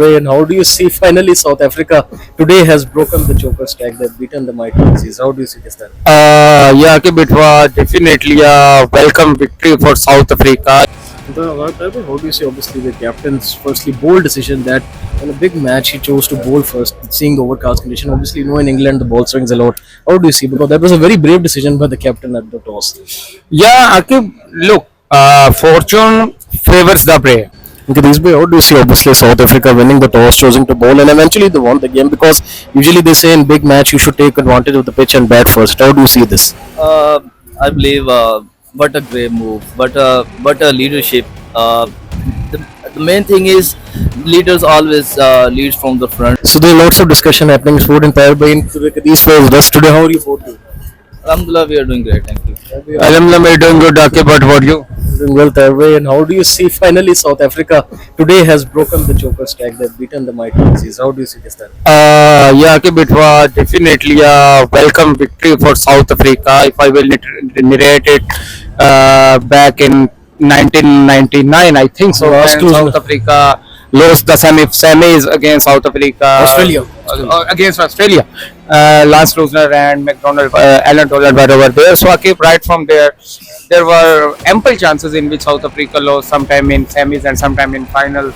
And how do you see finally South Africa today has broken the Joker stack? They've beaten the mighty ICC. How do you see this then? Yeah, Akib, it was definitely a welcome victory for South Africa. How do you see obviously the captain's firstly bold decision that in a big match he chose to bowl first, seeing the overcast condition. Obviously, in England the ball swings a lot. How do you see? Because that was a very brave decision by the captain at the toss. Yeah, Akib, look, fortune favors the brave. Okay, this way, how do you see obviously South Africa winning the toss, choosing to bowl, and eventually they won the game because usually they say in big match you should take advantage of the pitch and bat first. How do you see this? Uh, I believe what a great move, but a leadership. The, the main thing is leaders always leads from the front. So there are lots of discussion happening. Food and power by these players. Thus today, how are you both doing? Alhamdulillah, we are doing great. Thank you. Alhamdulillah, we're doing good, Akib, but what you? Doing well, Tarway. And how do you see finally South Africa today has broken the Joker stack? They've beaten the mighty ICC. How do you see this then? Yeah, Akib, it was definitely a welcome victory for South Africa. If I will narrate it back in 1999, I think so. Last When two- South Africa lost the semis against South Africa. Australia. Against Australia. Lance Lusner and McDonald, Alan Donald were over there. So Akib, right from there were ample chances in which South Africa lost sometime in semis and sometime in final.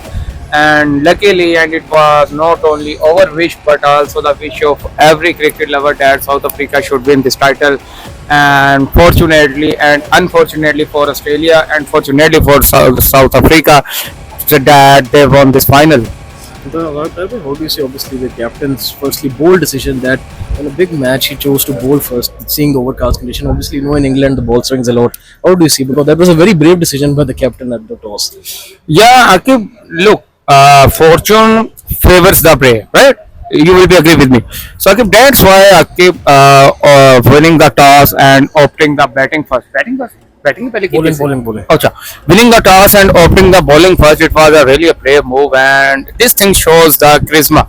And luckily, and it was not only our wish but also the wish of every cricket lover that South Africa should win this title. And fortunately and unfortunately for Australia and fortunately for South Africa, that they won this final. How do you see obviously the captain's firstly bold decision that in a big match he chose to bowl first, seeing the overcast condition. Obviously, in England the ball swings a lot. How do you see? Because that was a very brave decision by the captain at the toss. Yeah, Akib, look, fortune favors the brave, right? You will be agree with me. So Akib, that's why Akib winning the toss and opting the batting first. Batting first? Batting पहले की थी? Bowling. अच्छा, winning the toss and opting the bowling first, it was a really a brave move, and this thing shows the charisma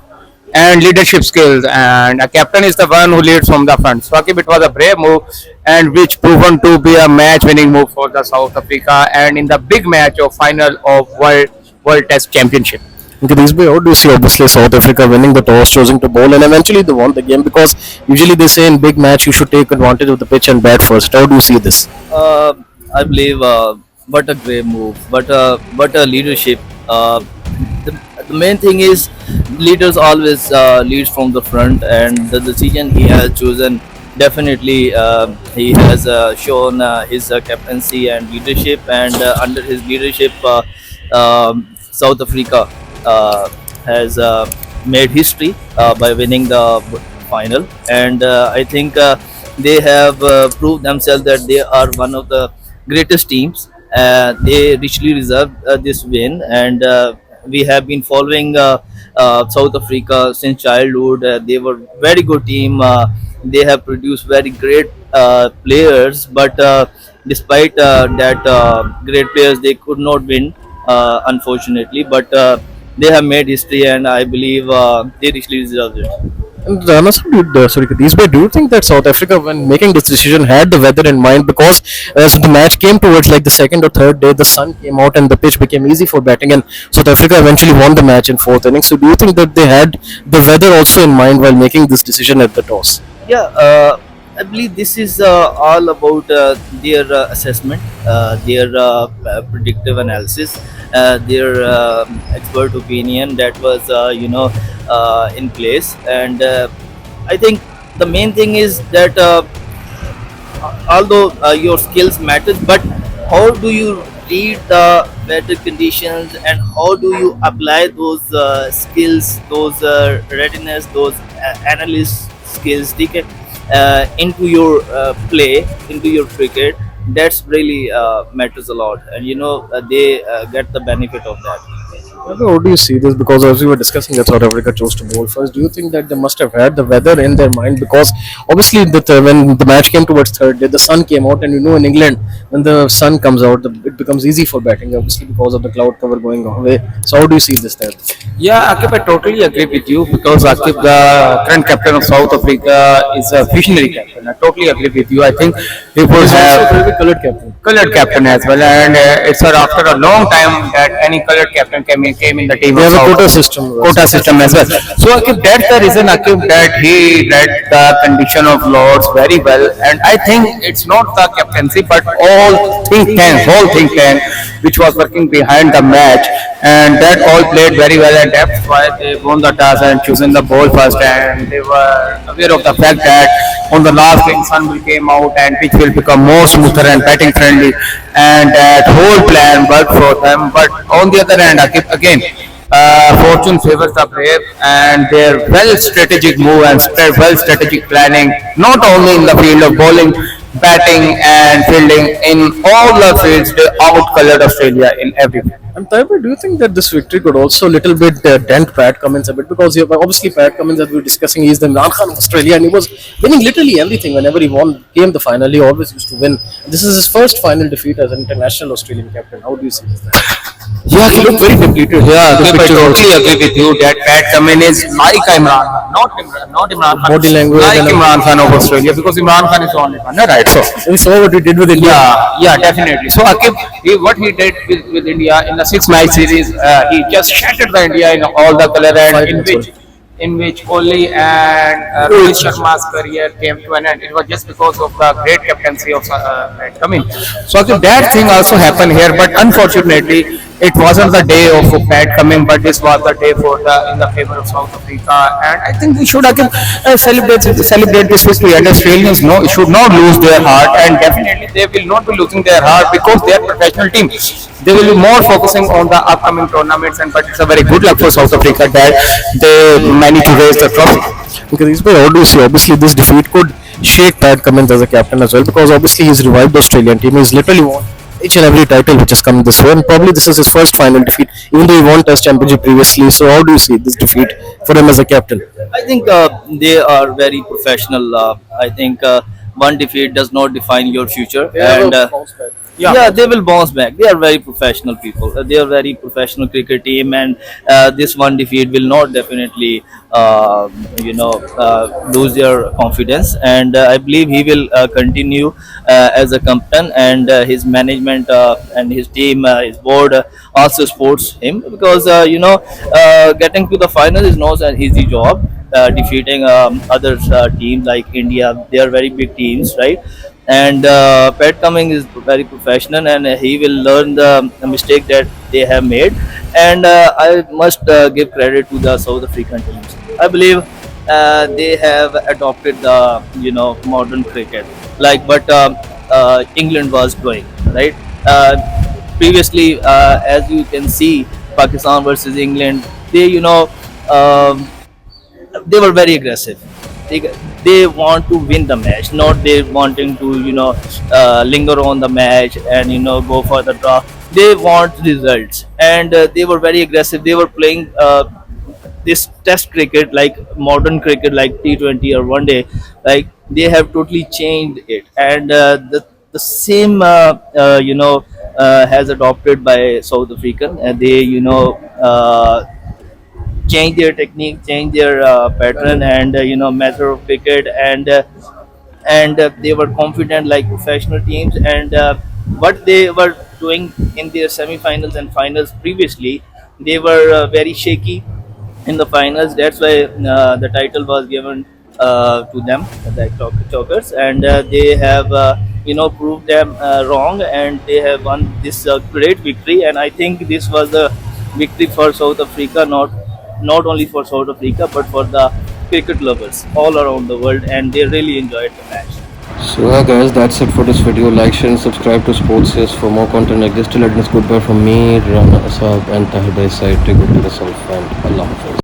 and leadership skills. And a captain is the one who leads from the front. So Akib, it was a brave move, and which proven to be a match-winning move for the South Africa, and in the big match of final of World Test Championship. Okay, this way, how do you see obviously South Africa winning the toss, choosing to bowl, and eventually they won the game because usually they say in big match you should take advantage of the pitch and bat first. How do you see this? I believe what a great move, but a leadership. The main thing is leaders always leads from the front, and the decision he has chosen definitely he has shown his captaincy and leadership, and under his leadership South Africa has made history by winning the final, and I think they have proved themselves that they are one of the greatest teams. They richly deserve this win, and we have been following South Africa since childhood. They were very good team. They have produced very great players, but despite that great players, they could not win, unfortunately. But they have made history, and I believe they richly deserve it. And sorry, these way, do you think that South Africa, when making this decision, had the weather in mind? Because as the match came towards like the second or third day, the sun came out and the pitch became easy for batting, and South Africa eventually won the match in fourth innings. So, do you think that they had the weather also in mind while making this decision at the toss? Yeah, I believe this is all about their assessment, their predictive analysis, their expert opinion that was in place. And I think the main thing is that although your skills matters, but how do you read the weather conditions, and how do you apply those skills, those readiness, those analyst skills, into your play, into your cricket? That's really matters a lot, and they get the benefit of that. How do you see this? Because as we were discussing that South Africa chose to bowl first, do you think that they must have had the weather in their mind? Because obviously, when the match came towards third day, the sun came out, and in England, when the sun comes out, it becomes easy for batting, obviously, because of the cloud cover going away. So, how do you see this there? Yeah, Akib, I totally agree with you because Akib, the current captain of South Africa, is a visionary captain. I totally agree with you. I think he would Also, have a very colored captain. colored captain as well, and it's after a long time that any colored captain can make came in the team They of have a South quota Africa. system. Quota system as well. So Akib, that's the reason Akib that he read the condition of Lords very well, and I think it's not the captaincy but whole think tank, which was working behind the match, and that all played very well, and that's why they won the toss and chosen the ball first, and they were aware of the fact that on the last game Sun will came out and pitch will become more smoother and batting friendly, and that whole plan worked for them. But on the other hand, Akib, again, fortune favors the brave, and their well strategic move and well strategic planning, not only in the field of bowling, batting, and fielding, in all the fields, they outcolored Australia in everything. And Taiba, do you think that this victory could also a little bit dent Pat Cummins a bit? Because obviously Pat Cummins, as we were discussing, he's the Imran Khan of Australia, and he was winning literally everything. Whenever he came the final, he always used to win. This is his first final defeat as an international Australian captain. How do you see this? Yeah, he looked very depleted. Yeah, The I picture totally agree with you that Pat Cummins is like Imran Khan, not Imran Khan, Body language like and Imran Khan of Australia, because Imran Khan is the only one, right? So We saw what he did with India. yeah, definitely. So Akib, what he did with India in the six-match series, he just shattered the India in all the color, and Five in minutes, which Kohli and Rohit Sharma's career came to an end. It was just because of the great captaincy of Pat Cummins. So Akib, that thing also happened here, but unfortunately, it wasn't the day of Pat Cummins, but this was the day for the in the favor of South Africa, and I think we should again celebrate this victory. And Australians should not lose their heart, and definitely they will not be losing their heart because they are professional team. They will be more focusing on the upcoming tournaments, and but it's a very good luck for South Africa that they managed to raise the trophy. Because this way, obviously this defeat could shake Pat Cummins as a captain as well, because obviously he's revived the Australian team. He's literally won each and every title which has come this way, and probably this is his first final defeat, even though he won Test Championship previously. So how do you see this defeat for him as a captain? I think they are very professional. I think one defeat does not define your future, and yeah, they will bounce back. They are very professional people. They are very professional cricket team, and this one defeat will not definitely, lose their confidence. And I believe he will continue as a captain, and his management and his team, his board also supports him, because getting to the final is not an easy job. Defeating other teams like India, they are very big teams, right? And Pat Cummins is very professional, and he will learn the mistake that they have made. And I must give credit to the South African teams. I believe they have adopted the modern cricket, like what England was doing, right? Previously, as you can see, Pakistan versus England, um, they were very aggressive. They, they want to win the match, not they wanting to linger on the match and go for the draw. They want results, and they were very aggressive. They were playing this test cricket like modern cricket, like T20 or one day. Like they have totally changed it, and the same has adopted by South African, and they change their technique, change their pattern, and method of cricket, and they were confident like professional teams. And what they were doing in their semi-finals and finals previously, they were very shaky in the finals. That's why the title was given to them, the chokers, and they have proved them wrong, and they have won this great victory. And I think this was a victory for South Africa, not only for South Africa but for the cricket lovers all around the world, and they really enjoyed the match. So yeah guys, that's it for this video. Like, share and subscribe to Sports for more content like this. Till it is goodbye from me, Rana Asab, and Tahir side. Take good to yourself, and Allah Hafiz.